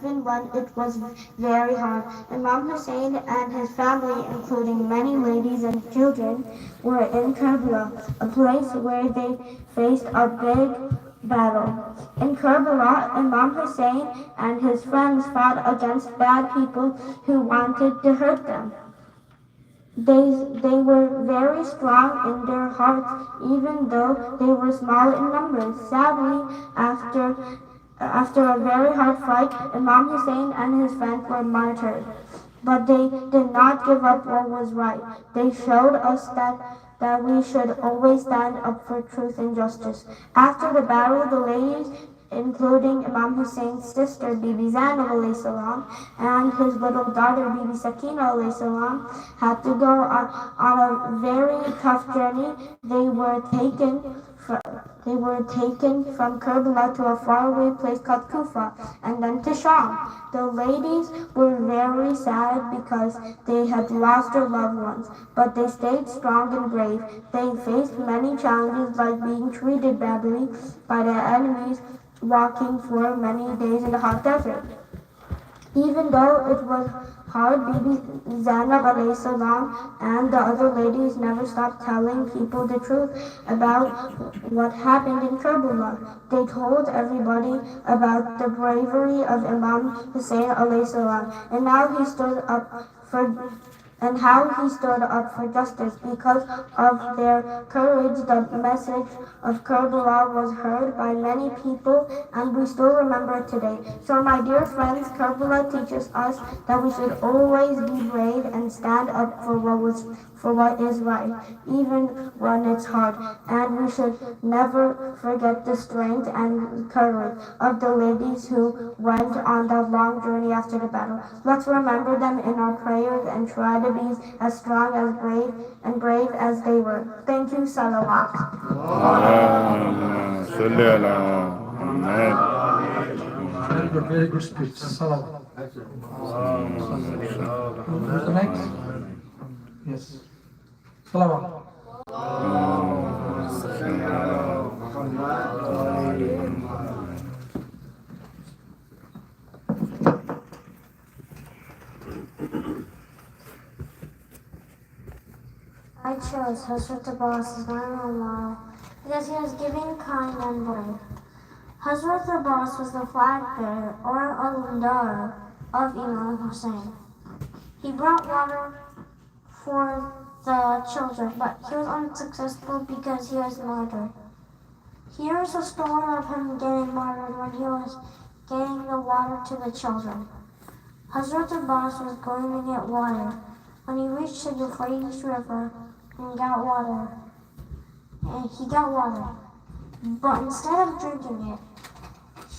even when it was very hard. Imam Hussein and his family, including many ladies and children, were in Karbala, a place where they faced a big battle. In Karbala, Imam Hussein and his friends fought against bad people who wanted to hurt them. They were very strong in their hearts, even though they were small in numbers. Sadly, after a very hard fight, Imam Hussein and his friends were martyred. But they did not give up what was right. They showed us that we should always stand up for truth and justice. After the battle, the ladies, including Imam Hussein's sister Bibi Zainab alayhi salam and his little daughter Bibi Sakina alayhi salam, had to go on a very tough journey. They were taken from Karbala to a faraway place called Kufa and then to Sham. The ladies were very sad because they had lost their loved ones, but they stayed strong and brave. They faced many challenges like being treated badly by their enemies, walking for many days in the hot desert. Even though it was hard, Bibi Zainab alayhi salam and the other ladies never stopped telling people the truth about what happened in Karbala. They told everybody about the bravery of Imam Hussein alayhi salam and how he stood up for justice. Because of their courage, the message of Karbala was heard by many people, and we still remember it today. So, my dear friends, Karbala teaches us that we should always be brave and stand up for what is right, even when it's hard. And we should never forget the strength and courage of the ladies who went on that long journey after the battle. Let's remember them in our prayers and try to be as strong as brave as they were. Thank you, Salawat. Very good speech. Salawat. Who's the next? Yes. Salawat. I chose Hazrat Abbas as my role model because he was giving, kind, and brave. Hazrat Abbas was the flag bearer or alundar of Imam Hussein. He brought water for the children, but he was unsuccessful because he was martyred. Here is a story of him getting martyred when he was getting the water to the children. Hazrat Abbas was going to get water when he reached the Euphrates River and got water. And he got water. But instead of drinking it,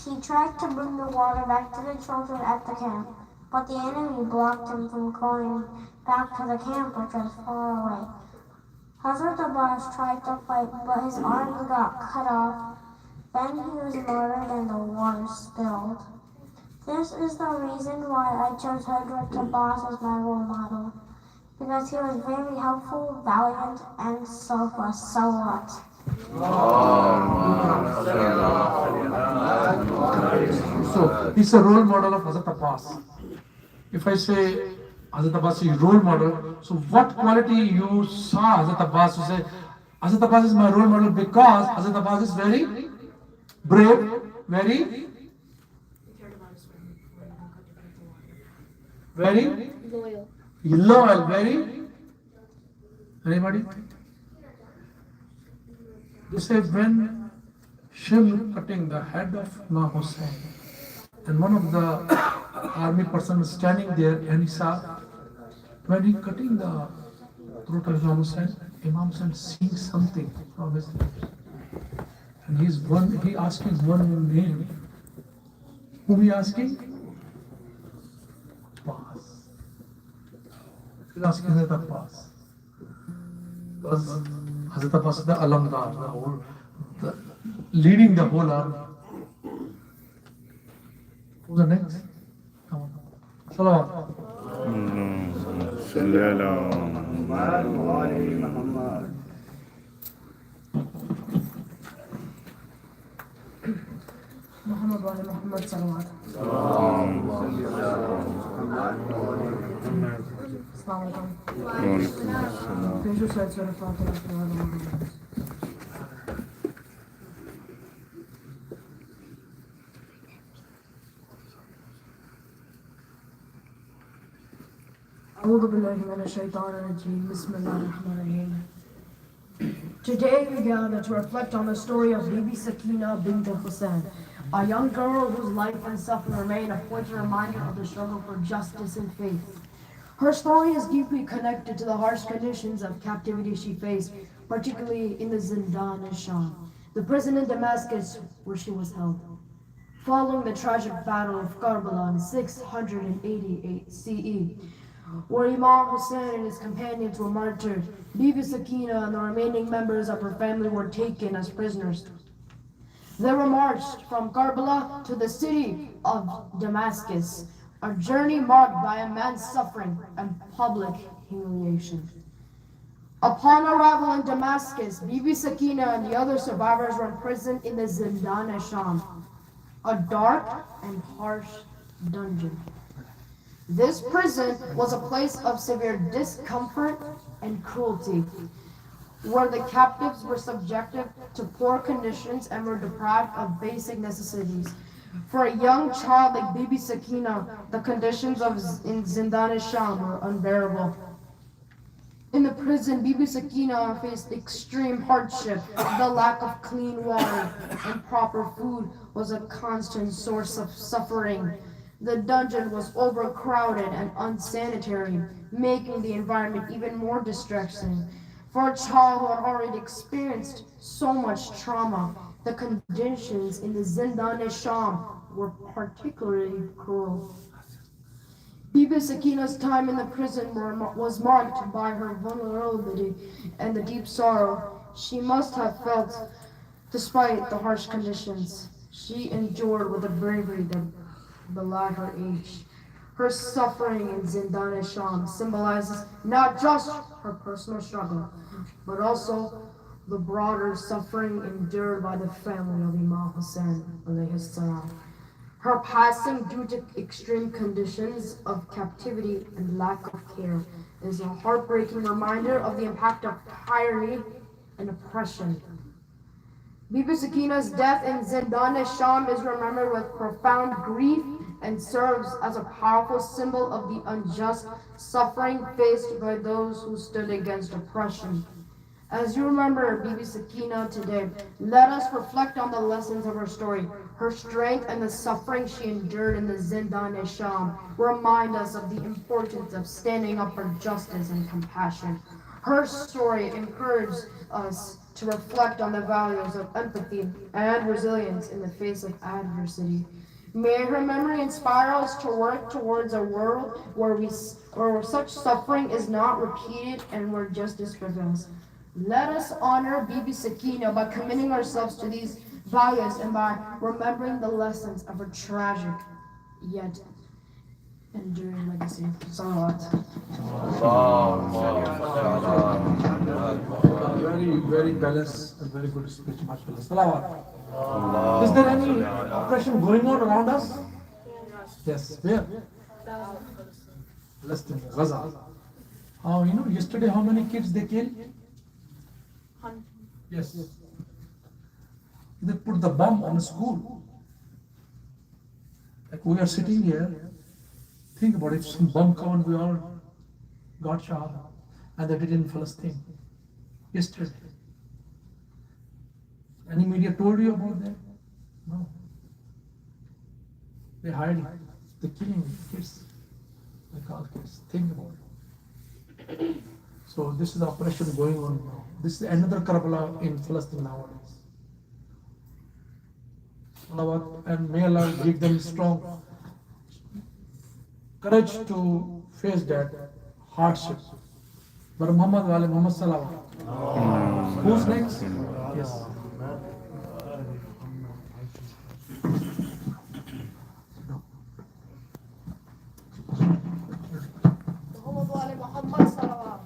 he tried to bring the water back to the children at the camp. But the enemy blocked him from going back to the camp, which was far away. Hazrat Abbas tried to fight, but his arms got cut off. Then he was martyred and the water spilled. This is the reason why I chose Hazrat Abbas as my role model, because he was very helpful, valiant, and selfless. Salawat. So, he's a role model of Hazrat Abbas. If I say Hazrat Abbas is role model, so what quality you saw Hazrat Abbas? You say, Hazrat Abbas is my role model because Hazrat Abbas is very brave, very loyal, very anybody? You say when Sheikh cutting the head of Imam Hussein, and one of the army person was standing there and he saw when he cutting the throat of Imam Hussein seeing something from his lips. And he asking one name. Who he asking? Abbas. He's asking Hazrat Abbas. Because Hazrat Abbas is the alamdar, leading the whole army. Who's the next? Come on. Salawat. Mohammad Salawat. Please recite Surah Fatiha after the Ramadan. أعوذ بالله من الشيطان الرجيم. بسم الله الرحمن الرحيم. Today we gather to reflect on the story of Bibi Sakina bint Hussain, a young girl whose life and suffering remain a poignant reminder of the struggle for justice and faith. Her story is deeply connected to the harsh conditions of captivity she faced, particularly in the Zindan al-Sham, the prison in Damascus where she was held. Following the tragic battle of Karbala in 688 CE, where Imam Hussein and his companions were martyred, Bibi Sakina and the remaining members of her family were taken as prisoners. They were marched from Karbala to the city of Damascus, a journey marked by immense suffering and public humiliation. Upon arrival in Damascus, Bibi Sakina and the other survivors were imprisoned in the Zindan al-Sham, a dark and harsh dungeon. This prison was a place of severe discomfort and cruelty, where the captives were subjected to poor conditions and were deprived of basic necessities. For a young child like Bibi Sakina, the conditions in Zindan al-Sham were unbearable. In the prison, Bibi Sakina faced extreme hardship. The lack of clean water and proper food was a constant source of suffering. The dungeon was overcrowded and unsanitary, making the environment even more distressing. For a child who had already experienced so much trauma, the conditions in the Zindan al-Sham were particularly cruel. Bibi Sakina's time in the prison was marked by her vulnerability and the deep sorrow she must have felt despite the harsh conditions. She endured with a bravery that belied her age. Her suffering in Zindan al-Sham symbolizes not just her personal struggle, but also the broader suffering endured by the family of Imam Hussein alayhi salam. Her passing due to extreme conditions of captivity and lack of care is a heartbreaking reminder of the impact of tyranny and oppression. Bibi Sakina's death in Zindan al-Sham is remembered with profound grief and serves as a powerful symbol of the unjust suffering faced by those who stood against oppression. As you remember Bibi Sakina today, let us reflect on the lessons of her story. Her strength and the suffering she endured in the Zindan al-Sham remind us of the importance of standing up for justice and compassion. Her story encourages us to reflect on the values of empathy and resilience in the face of adversity. May her memory inspire us to work towards a world where such suffering is not repeated and where justice prevails. Let us honor Bibi Sakina by committing ourselves to these values and by remembering the lessons of her tragic yet enduring legacy. Salawat. Very balanced and very good speech. MashaAllah. Salawat. Is there any oppression going on around us? Yes. Where? Palestine, Gaza. Yesterday how many kids they killed? Yes. They put the bomb on a school. Like we are sitting here, think about it, if some bomb come and we all got shot, and they did in Palestine yesterday. Any media told you about that? No. They hide it. They're killing kids. Like all kids. Think about it. So this is the operation going on now. This is another Karbala in Palestine nowadays. And may Allah give them strong courage to face that hardship. But Muhammad salawat. Who's next? Yes. Muhammad salawat.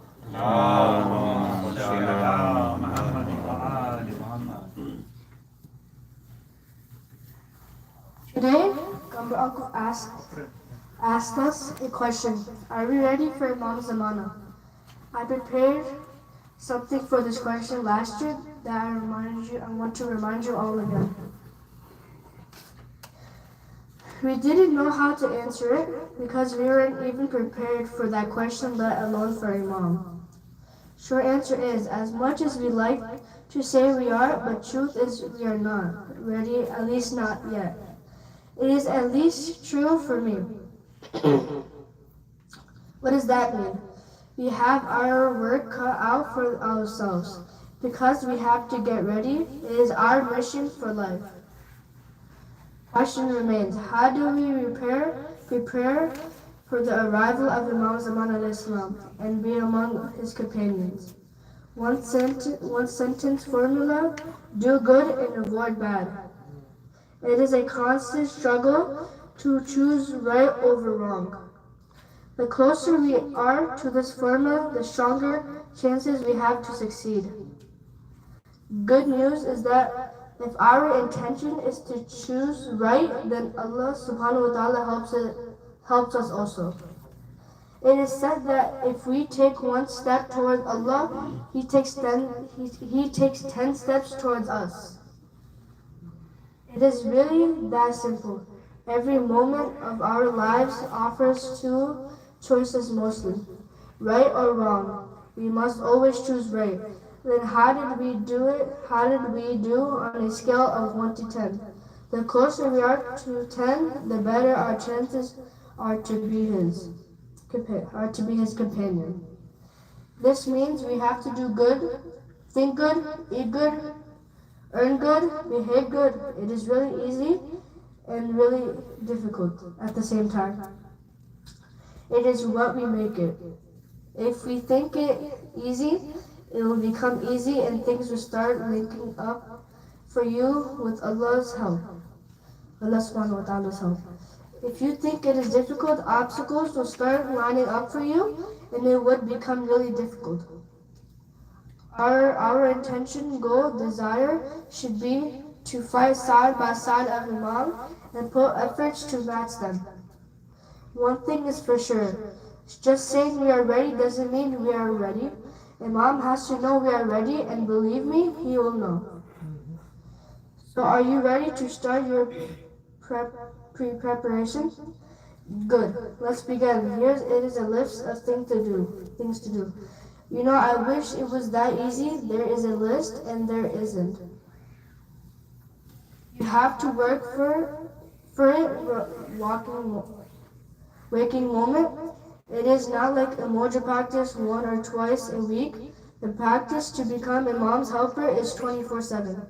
Today, Gambra asks, asked us a question. Are we ready for Imam Zamana? I prepared something for this question last year that I want to remind you all again. We didn't know how to answer it because we weren't even prepared for that question, let alone for Imam. Short answer is, as much as we like to say we are, but truth is we are not ready, at least not yet. It is at least true for me. What does that mean? We have our work cut out for ourselves. Because we have to get ready, it is our mission for life. Question remains, how do we prepare for the arrival of Imam Zaman al-Islam and be among his companions? One sentence formula, do good and avoid bad. It is a constant struggle to choose right over wrong. The closer we are to this formula, the stronger chances we have to succeed. Good news is that if our intention is to choose right, then Allah subhanahu wa ta'ala helps us also. It is said that if we take one step towards Allah, He takes 10 steps towards us. It is really that simple. Every moment of our lives offers two choices mostly, right or wrong. We must always choose right. Then how did we do it? How did we do on a scale of 1 to 10? The closer we are to 10, the better our chances are to be his companion. This means we have to do good, think good, eat good, earn good, behave good. It is really easy and really difficult at the same time. It is what we make it. If we think it easy, it will become easy and things will start linking up for you with Allah's help. Allah subhanahu wa ta'ala's help. If you think it is difficult, obstacles will start lining up for you and it would become really difficult. Our intention, goal, desire should be to fight side by side of Imam and put efforts to match them. One thing is for sure, just saying we are ready doesn't mean we are ready. Imam has to know we are ready, and believe me, he will know. So are you ready to start your pre-preparation? Good. Let's begin. Here it is a list of things to do. You know, I wish it was that easy. There is a list and there isn't. You have to work for it, waking moment. It is not like emoji practice 1 or twice a week. The practice to become Imam's helper is 24/7.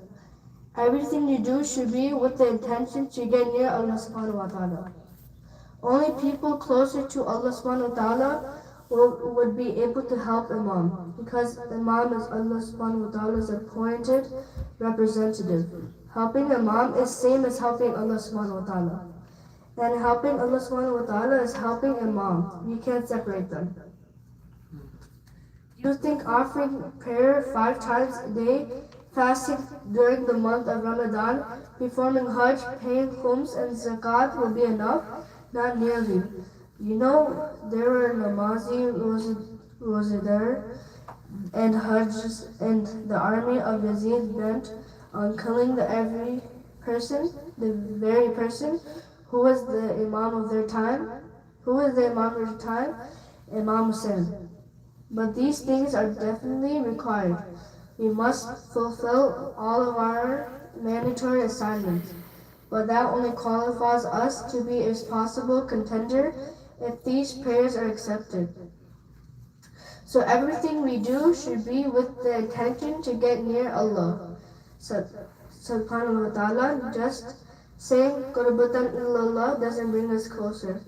Everything you do should be with the intention to get near Allah subhanahu wa ta'ala. Only people closer to Allah subhanahu wa ta'ala would be able to help Imam, because Imam is Allah subhanahu wa ta'ala's appointed representative. Helping Imam is same as helping Allah subhanahu wa ta'ala. And helping Allah subhanahu wa ta'ala is helping Imam. You can't separate them. You think offering prayer 5 times a day, fasting during the month of Ramadan, performing Hajj, paying khums and zakat will be enough? Not nearly. You know, there were Namazi, Rosadar, and Hajj, and the army of Yazid bent on killing the very person who was the Imam of their time? Who was the Imam of their time? Imam Mohsin. But these things are definitely required. We must fulfill all of our mandatory assignments. But that only qualifies us to be a possible contender if these prayers are accepted. So everything we do should be with the intention to get near Allah subhanahu wa ta'ala. Just saying qurbatan illallah doesn't bring us closer.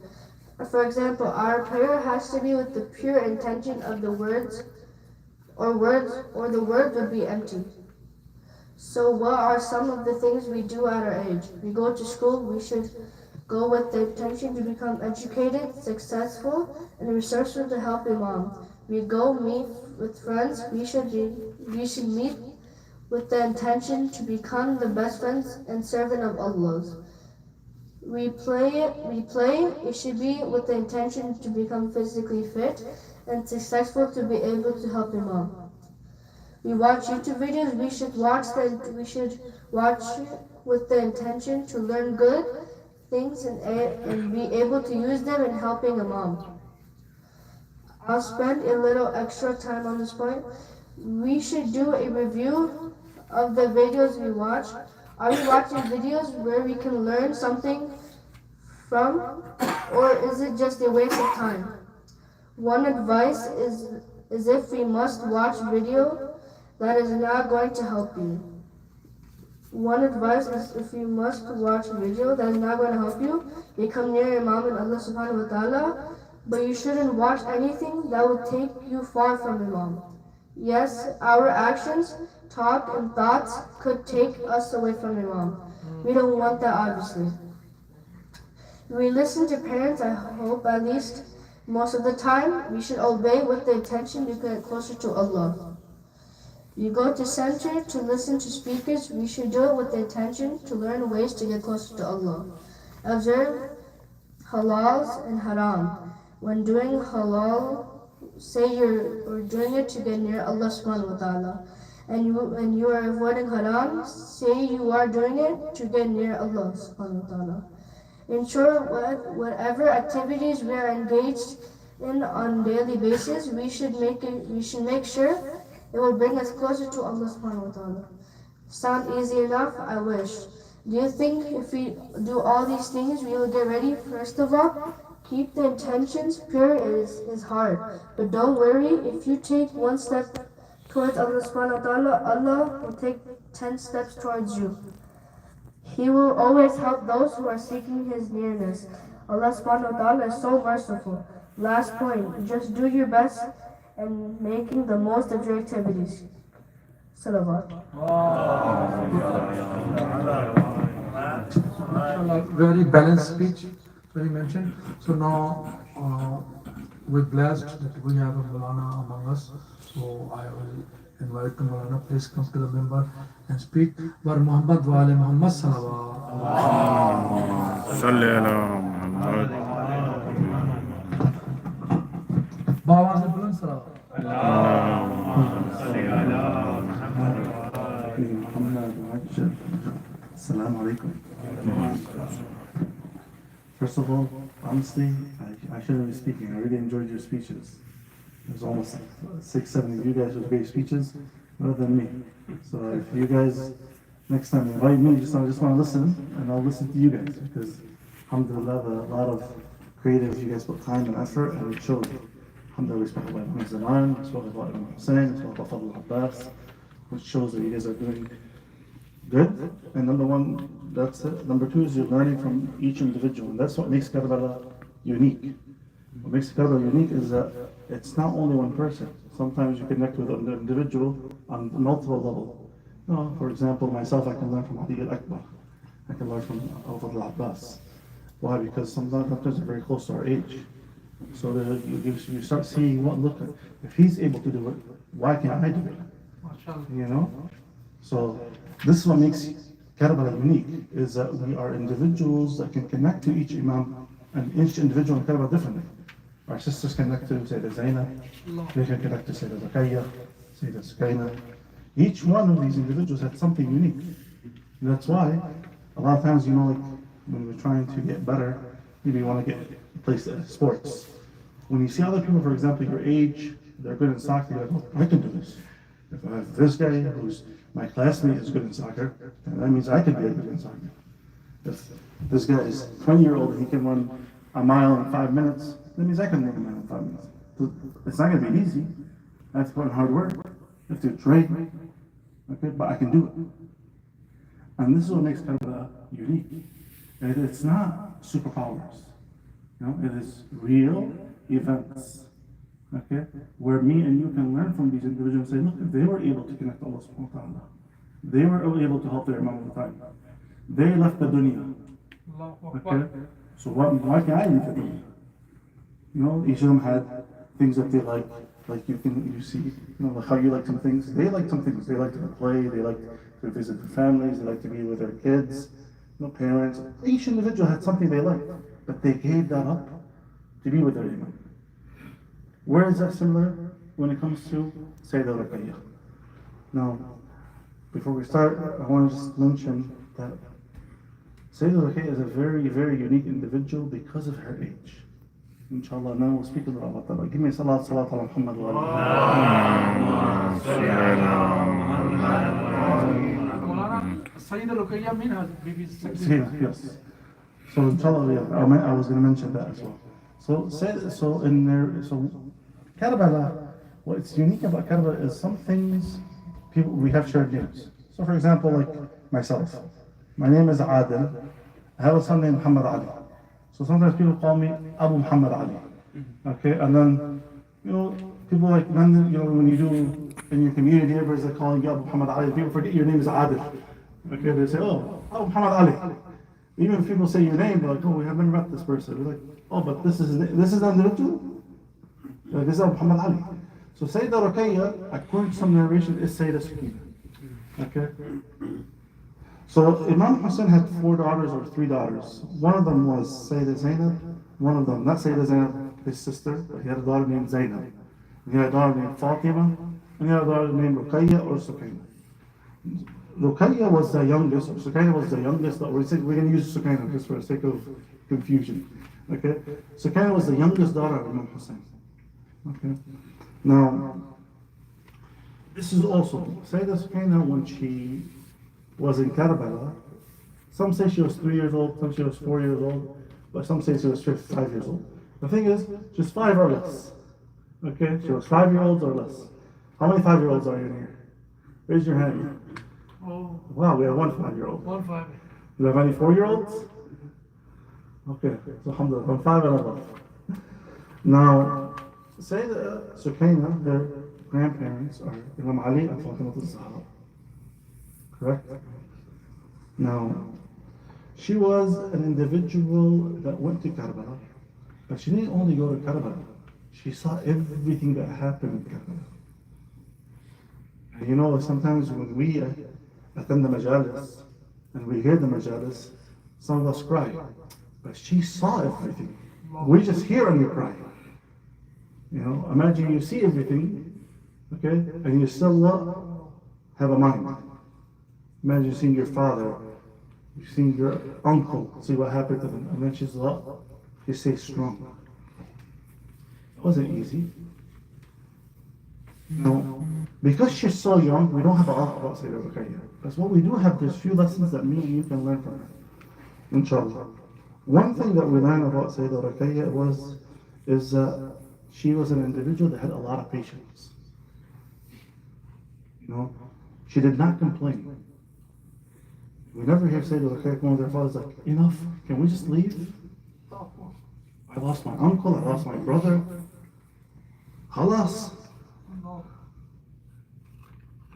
For example, our prayer has to be with the pure intention of the words, or the word would be empty. So what are some of the things we do at our age? We go to school, we should go with the intention to become educated, successful, and resourceful to help Imam. We go meet with friends, we should meet with the intention to become the best friends and servant of Allah's. We play, it should be with the intention to become physically fit and successful to be able to help Imam. We watch YouTube videos, we should watch with the intention to learn good things and be able to use them in helping Imam. I'll spend a little extra time on this point. We should do a review of the videos we watch. Are we watching videos where we can learn something from, or is it just a waste of time? One advice is if we must watch video that is not going to help you. One advice is if you must watch video that is not going to help you, become near Imam and Allah subhanahu wa ta'ala, but you shouldn't watch anything that will take you far from Imam. Yes, our actions, talk, and thoughts could take us away from Imam. We don't want that, obviously. We listen to parents, I hope, at least most of the time. We should obey with the intention to get closer to Allah. You go to center to listen to speakers, we should do it with the intention to learn ways to get closer to Allah. Observe halals and haram. When doing halal, say you're doing it to get near Allah subhanahu wa ta'ala. And you are avoiding haram, say you are doing it to get near Allah subhanahu wa ta'ala. Ensure whatever activities we are engaged in on a daily basis, we should make sure it will bring us closer to Allah subhanahu wa ta'ala. Sound easy enough? I wish. Do you think if we do all these things, we will get ready? First of all, keep the intentions pure. It is hard. But don't worry, if you take one step towards Allah subhanahu wa ta'ala, Allah will take 10 steps towards you. He will always help those who are seeking His nearness. Allah subhanahu wa ta'ala is so merciful. Last point, just do your best and making the most of your activities. Salawat. Very balanced speech, very mentioned. So now we're blessed that we have a Maulana among us. So I will invite the Maulana, please come to the member and speak. War Mohammad wa ali Muhammad salawat. Salli ala Muhammad. Baawaz mein buland salawat. Assalamu alaikum. First of all, honestly, I shouldn't be speaking. I really enjoyed your speeches. There's almost 6-7 of you guys with great speeches, other than me. So if you guys next time invite me, I just want to listen, and I'll listen to you guys, because alhamdulillah, a lot of creatives, you guys put time and effort, and it shows. Alhamdulillah, we spoke about Mohsin, we spoke about Mohsin, we spoke about Fadl Abbas, which shows that you guys are doing good. And number one, that's it. Number two is you're learning from each individual, and that's what makes Karbala unique. What makes Karbala unique is that it's not only one person. Sometimes you connect with an individual on multiple levels. You know, for example, myself, I can learn from Ali al-Akbar. I can learn from Fadl Abbas. Why? Because sometimes they're very close to our age. So you start seeing look, if he's able to do it, why can't I do it? You know? So this is what makes Karbala unique, is that we are individuals that can connect to each Imam and each individual in Karbala differently. Our sisters connect to Sayyidah Zainab, they can connect to Sayyidah Zakaya, Sayyidah Sukaina. Each one of these individuals had something unique. And that's why a lot of times, you know, like when we're trying to get better, maybe you want to get placed at sports. When you see other people, for example, your age, they're good in soccer, you're like, oh, I can do this. If I have this guy who's my classmate is good in soccer, then that means I can be good in soccer. If this guy is 20-year-old and he can run a mile in 5 minutes, that means I can run a mile in 5 minutes. It's not going to be easy. I have to put in hard work. I have to train. Okay, but I can do it. And this is what makes Karbala unique. It's not superpowers. You know, it is real events. Okay, where me and you can learn from these individuals and say, look, if they were able to connect Allah subhanahu wa ta'ala, they were able to help their Imam all the time. They left the dunya. Okay, so why can't I leave the dunya? You know, each of them had things that they like you see, you know, like how you like some things. They like some things. They like to play. They like to visit their families. They like to be with their kids. parents, each individual had something they liked, but they gave that up to be with their imam. Where is that similar when it comes to Sayyidah Ruqayyah? Now, before we start, I want to just mention that Sayyidah Ruqayyah is a very, very unique individual because of her age. Inshallah, now we'll speak about that. Give me salat ala Muhammad wa Sayyida Ruqayyah mean has Bibi Yes. So inshallah, yeah, I was going to mention that as well. So Karbala, what's unique about Karbala is some things we have shared names. So for example, like myself, my name is Adil. I have a son named Muhammad Ali. So sometimes people call me Abu Muhammad Ali. Okay, and then people like when you do in your community, everybody's like calling you Abu Muhammad Ali. People forget your name is Adil. Okay, they say, oh, Abu Muhammad Ali. Even if people say your name, they're like, oh, we haven't met this person. We're like, oh, but this is the individual. Like, this is Abu Muhammad Ali. So Sayyidah Ruqayyah, according to some narration, is Sayyidah Sakina. Okay. So Imam Hussein had 4 daughters or 3 daughters. One of them was Sayyidah Zainab. One of them, not Sayyidah Zainab, his sister, but he had a daughter named Zainab. And he had a daughter named Fatima. And he had a daughter named Ruqayyah or Sukaina. Ruqayyah was the youngest, or Sukaina was the youngest, but we're going to use Sukaina just for the sake of confusion. Okay? Sukaina was the youngest daughter of Imam Hussein. Okay? Now, this is also, Sayyidah Sukaina, when she was in Karbala, some say she was 3 years old, some say she was 4 years old, but some say she was 5 years old. The thing is, she's 5 or less. Okay? She was 5-year-olds or less. How many 5-year-olds are in here? Raise your hand. Oh, Wow, we have 1 5-year-old. 1 5. Do you have any 4-year-olds? Okay, so alhamdulillah, from 5 and above. Now, Sayyidah Sukaina, her grandparents are Imam Ali and Fatima al-Zahra. Correct? Now, she was an individual that went to Karbala, but she didn't only go to Karbala. She saw everything that happened in Karbala. And sometimes when we attend the Majlis and we hear the Majlis, some of us cry. But she saw everything. We just hear and we cry. Imagine you see everything, okay, and you still have a mind. Imagine seeing your father, seeing your uncle, see what happened to them, and then she's like, you stay strong. It wasn't easy. No, because she's so young, we don't have a lot about Sayyidah Ruqayyah. But what we do have, there's few lessons that me and you can learn from her. Inshallah. One thing that we learn about Sayyidah Ruqayyah is that she was an individual that had a lot of patience. She did not complain. We never hear Sayyidah Ruqayyah, one of their fathers, like, enough, can we just leave? I lost my uncle, I lost my brother. Khalas.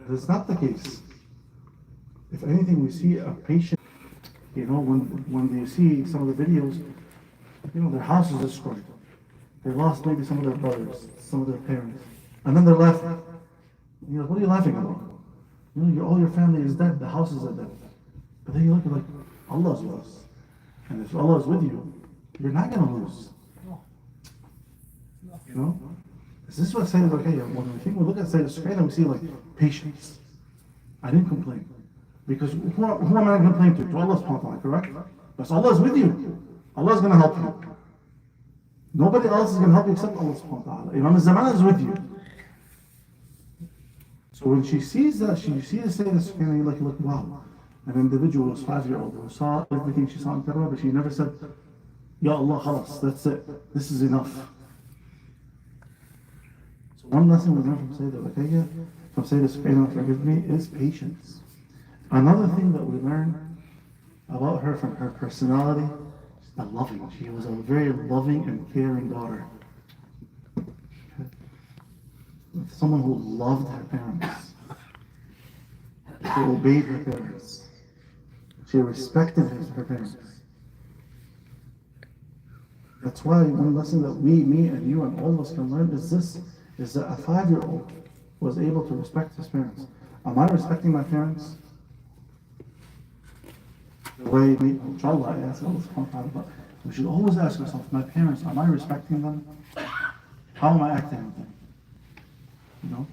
That's not the case. If anything, we see a patient, when they see some of the videos, their house is destroyed. They lost maybe some of their brothers, some of their parents. And then they're laughing. What are you laughing about? All your family is dead, the houses are dead. But then you look at like, Allah is with us. And if Allah is with you, you're not going to lose. Is this what Sayyidah Ruqayyah, when we look at Sayyidah Sukaina, we see like patience. I didn't complain. Because who am I going to complain to? To Allah subhanahu wa ta'ala, correct? But Allah is with you. Allah is going to help you. Nobody else is going to help you except Allah subhanahu wa ta'ala. Imam al-Zaman is with you. So when she sees that, she sees Sayyidah Sukaina, you're like, wow. An individual was 5-year-old who saw everything she saw in Karbala, but she never said, Ya Allah, khalas, that's it. This is enough. So one lesson we learn from Sayyidah Ruqayyah, from Sayyidah Sukaina, forgive me, is patience. Another thing that we learn about her from her personality is the loving. She was a very loving and caring daughter. Someone who loved her parents. She obeyed her parents. She respected her parents. That's why one lesson that me and you and all of us can learn is this, is that a 5-year-old was able to respect his parents. Am I respecting my parents? the way we, inshallah, I ask Allah subhanahu wa ta'ala, but we should always ask ourselves, my parents, am I respecting them? How am I acting with them? You know?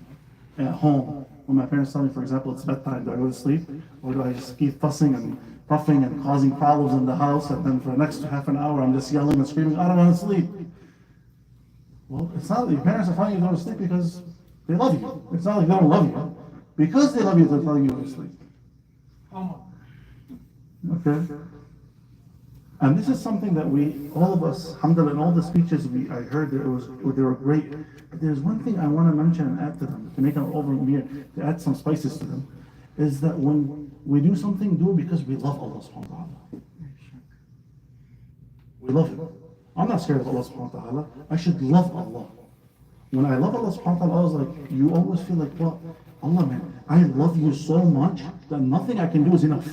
At home, when my parents tell me, for example, it's bedtime, do I go to sleep? Or do I just keep fussing and puffing and causing problems in the house, and then for the next half an hour I'm just yelling and screaming, I don't want to sleep. Well, it's not that your parents are telling you to go to sleep because they love you. It's not like they don't love you. Because they love you, they're telling you to go to sleep. Okay? And this is something that we, all of us, alhamdulillah, in all the speeches I heard, they were great. But there's one thing I want to mention and add to them, to make them over here, to add some spices to them, is that when we do something, do it because we love Allah subhanahu wa ta'ala. We love Him. I'm not scared of Allah subhanahu wa ta'ala. I should love Allah. When I love Allah subhanahu wa ta'ala, I was like, you always feel like, well, Allah, man, I love you so much that nothing I can do is enough.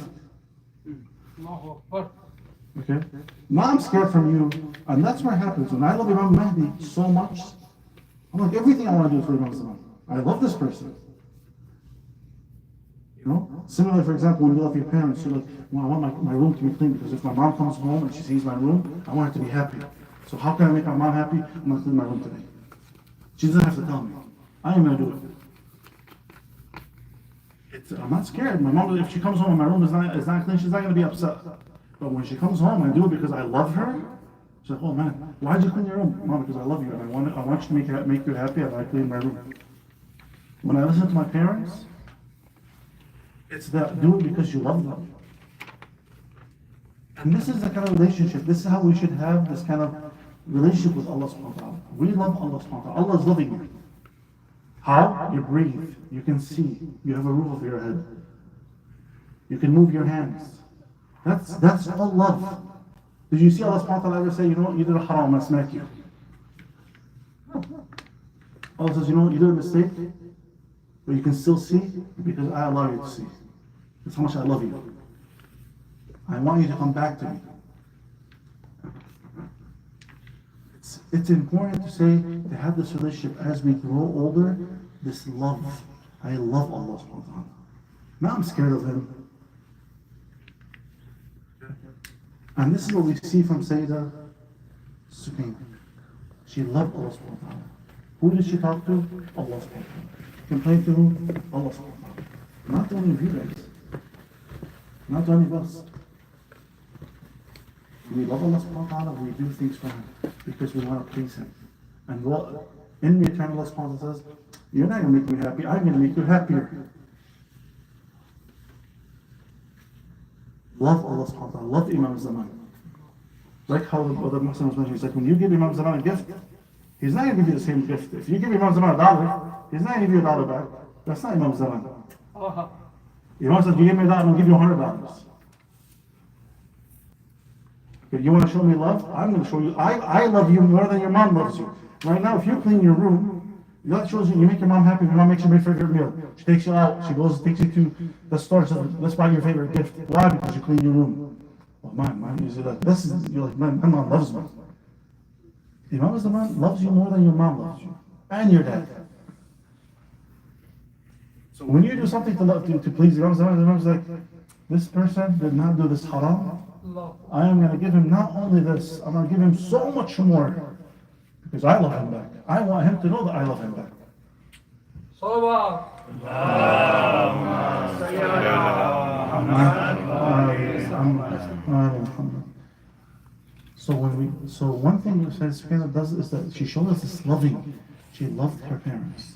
Okay? Now I'm scared from you, and that's what happens. When I love Imam Mahdi so much, I'm like, everything I want to do for Imam Zaman. I love this person. You know? Similarly, for example, when you love your parents, you're like, well, I want my room to be clean because if my mom comes home and she sees my room, I want her to be happy. So how can I make my mom happy? I'm going to clean my room today. She doesn't have to tell me. I am going to do it. I'm not scared. My mom, if she comes home and my room is not clean, she's not going to be upset. But when she comes home, I do it because I love her. She's like, oh man, why'd you clean your room? Mom, because I love you and I want you to make you happy and I clean my room. When I listen to my parents, it's that do it because you love them. And this is the kind of relationship, this is how we should have this kind of relationship with Allah subhanahu wa ta'ala. We love Allah subhanahu wa ta'ala. Allah is loving you. How? You breathe, you can see, you have a roof over your head. You can move your hands. That's all love. Did you see Allah subhanahu wa ta'ala ever say, you know what, you did a haram, I'm going to smack you? Allah says, you know what, you did a mistake, but you can still see because I allow you to see. That's how much I love you. I want you to come back to me. It's important to say, to have this relationship as we grow older, this love. I love Allah subhanahu wa ta'ala. Now I'm scared of Him. And this is what we see from Sayyidah Sukaina. She loved Allah subhanahu wa ta'ala. Who did she talk to? Allah subhanahu wa ta'ala. Complain to whom? Allah subhanahu wa ta'ala. Not only of you guys. Not only of us. We love Allah subhanahu wa ta'ala, we do things for Him because we want to please Him. And what in return Allah subhanahu wa ta'ala says, you're not going to make me happy, I'm going to make you happier. Love Allah subhanahu wa ta'ala, love Imam Zaman. Like how the other Mohsin was mentioning, he's like, when you give Imam Zaman a gift, he's not going to give you the same gift. If you give Imam Zaman $1, he's not going to give you $1 back. That's not Imam Zaman. Imam says, you give me $1, I'm going to give you $100. If you want to show me love, I'm going to show you. I love you more than your mom loves you. Right now, if you clean your room, that shows you make your mom happy. Your mom makes you your favorite meal. She takes you out. She takes you to the store. Says, let's buy your favorite gift. Why? Because you clean your room. Oh, man, you say that. You're like, man, my mom loves me. Imam Zaman loves you more than your mom loves you. And your dad. So when you do something to please Imam Zaman, Imam's like, this person did not do this haram. I am going to give him not only this, I'm going to give him so much more because I love him back. I want him to know that I love him back. So one thing that Sheikh does is that she showed us this loving. She loved her parents.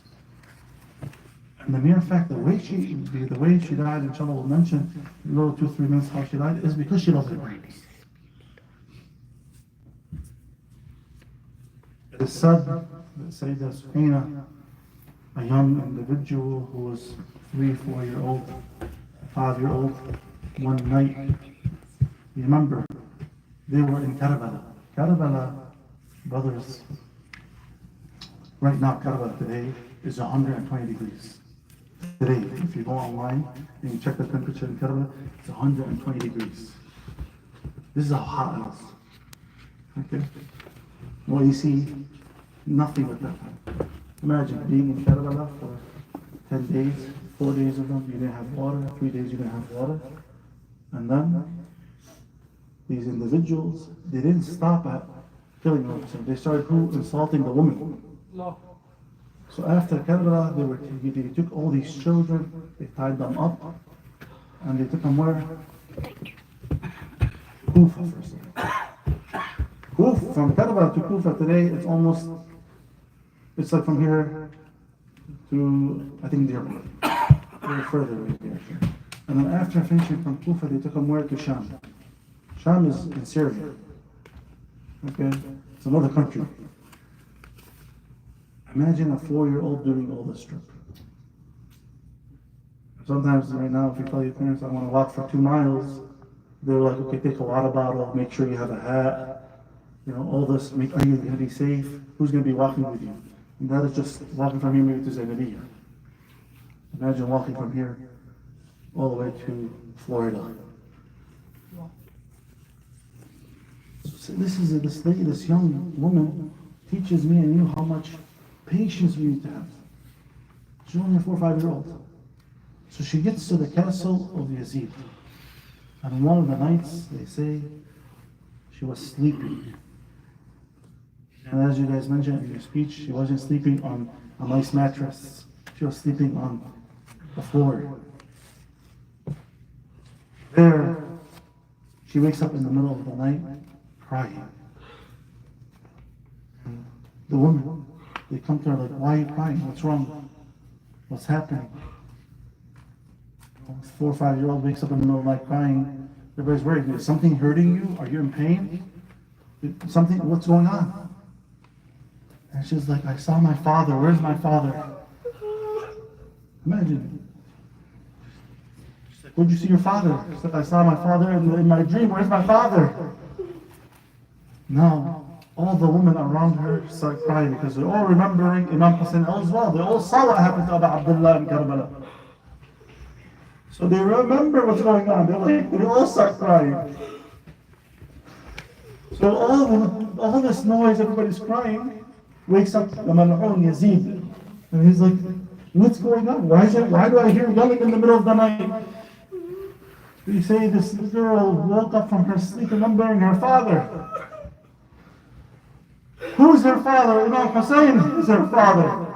And the mere fact, the way she died, inshallah we'll mention in a little 2-3 minutes how she died, is because she loved her parents. It is said that Sayyidah Sukaina, a young individual who was 3-4-year-old, 5-year-old, one night, remember, they were in Karbala. Karbala, brothers, right now Karbala today is 120 degrees. Today, if you go online and you check the temperature in Karbala, it's 120 degrees. This is how hot it is. Okay? Well, you see nothing at that time. Imagine being in Karbala for 10 days, 4 days of them, you didn't have water, 3 days you didn't have water, and then these individuals, they didn't stop at killing the Muslims. They started insulting the women. So after Karbala, they took all these children, they tied them up, and they took them where? Kufa first. Kufa, from Karbala to Kufa today, it's like from here to, I think, the airport. Very further away there. And then after finishing from Kufa, they took them where? To Sham. Sham is in Syria. Okay? It's another country. Imagine a 4-year-old doing all this trip. Sometimes right now, if you tell your parents, I want to walk for 2 miles, they're like, okay, take a water bottle, make sure you have a hat, all this, are you going to be safe? Who's going to be walking with you? And that is just walking from here maybe to Zainabiyya. Imagine walking from here all the way to Florida. So this young woman teaches me and you how much patience we need to have. She's only a 4 or 5-year-old. So she gets to the castle of Yazid. And one of the nights, they say, she was sleeping. And as you guys mentioned in your speech, she wasn't sleeping on a nice mattress. She was sleeping on the floor. There, she wakes up in the middle of the night, crying. And the women, they come to her like, why are you crying? What's wrong? What's happening? A 4 or 5-year-old wakes up in the middle of the night crying. Everybody's worried. Is something hurting you? Are you in pain? What's going on? And she's like, I saw my father. Where's my father? Imagine. She's like, where'd you see your father? She's like, I saw my father in my dream. Where's my father? Now, all the women around her start crying because they're all remembering Imam Hussein as well. They all saw what happened to Abu Abdullah in Karbala. So they remember what's going on. They all start crying. So all this noise, everybody's crying, wakes up the Mal'un Yazid. And he's like, what's going on? Why do I hear yelling in the middle of the night? They say this girl woke up from her sleep remembering her father. Who's her father? Imam Hussein is her father.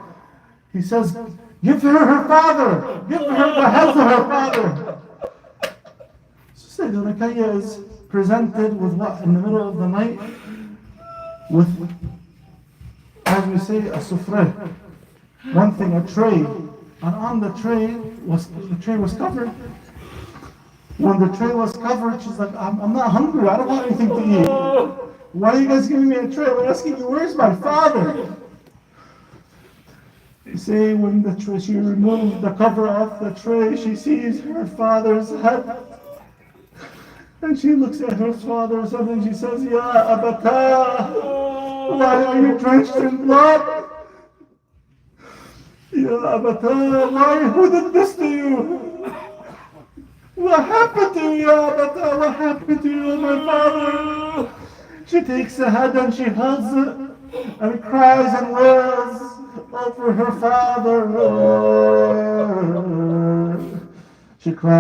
He says, give her her father. Give her the head of her father. So Sayyidah Ruqayya is presented with what in the middle of the night? With, as we say, a sufre. One thing, a tray. And on the tray was covered. When the tray was covered, she's like, I'm not hungry. I don't want anything to eat. Why are you guys giving me a tray? I'm asking you, where's my father? They say when she removed the cover off the tray, she sees her father's head. And she looks at her father or something, she says, Ya Abata, why are you drenched in blood? Ya Abata, who did this to you? What happened to you, Ya Abata? What happened to you, my father? She takes the head and she hugs it and cries and wails over her father. She cries.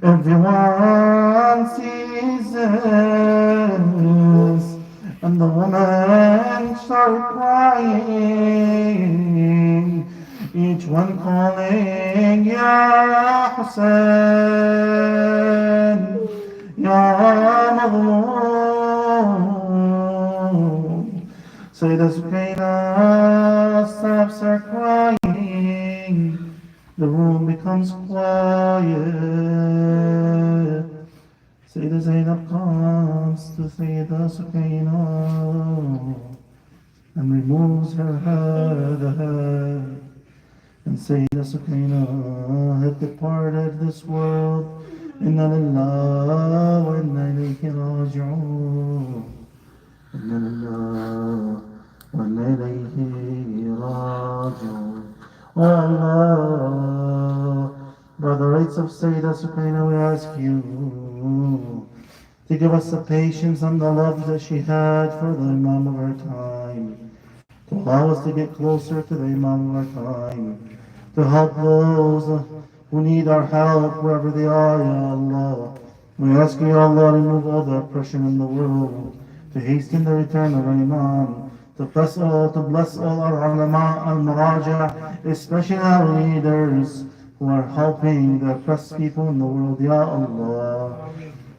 Everyone sees this, and the woman starts crying. Each one calling, Ya Hussein, Ya Mazloom. Sayyidah Sukaina stops her crying. The room becomes quiet. Sayyidah Zainab comes to Sayyidah Sukaina and removes her head. And Sayyidah Sukaina had departed this world. Inna lillahi wa inna ilayhi raji'un. Inna lillahi wa inna ilayhi raji'un. Oh Allah, by the rights of Sayyidah Sukaina, we ask you to give us the patience and the love that she had for the Imam of her time, to allow us to get closer to the Imam of our time, to help those who need our help wherever they are, Ya Allah. We ask you, Ya Allah, remove all the oppression in the world, to hasten the return of our Imam, to bless all our ulama al-muraja, especially our leaders who are helping the oppressed people in the world, Ya Allah.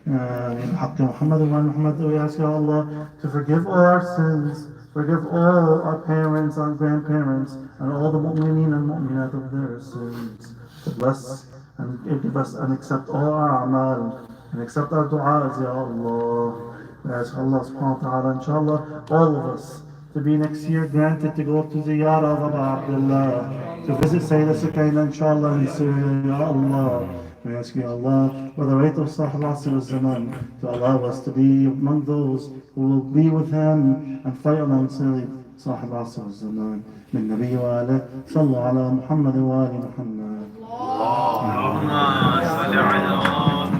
In Haqq Muhammad wa Muhammad, we ask Ya Allah to forgive all our sins, forgive all our parents, our grandparents, and all the mu'mineen and mu'minat of their sins. To bless and give us and accept all our amal and accept our du'as, Ya Allah. We ask Allah subhanahu wa ta'ala, inshallah, all of us to be next year granted to go up to Ziyarah of Abu Abdullah, to visit Sayyidah Sukaina, inshallah, in Syria, Ya Allah. We ask you, Allah, for the rate of Sahib Asr al-Zaman, to allow us to be among those who will be with him and fight alongside Sahib Asr al-Zaman. من نبي وآله صلوا على محمد وآل محمد. اللهم صل على محمد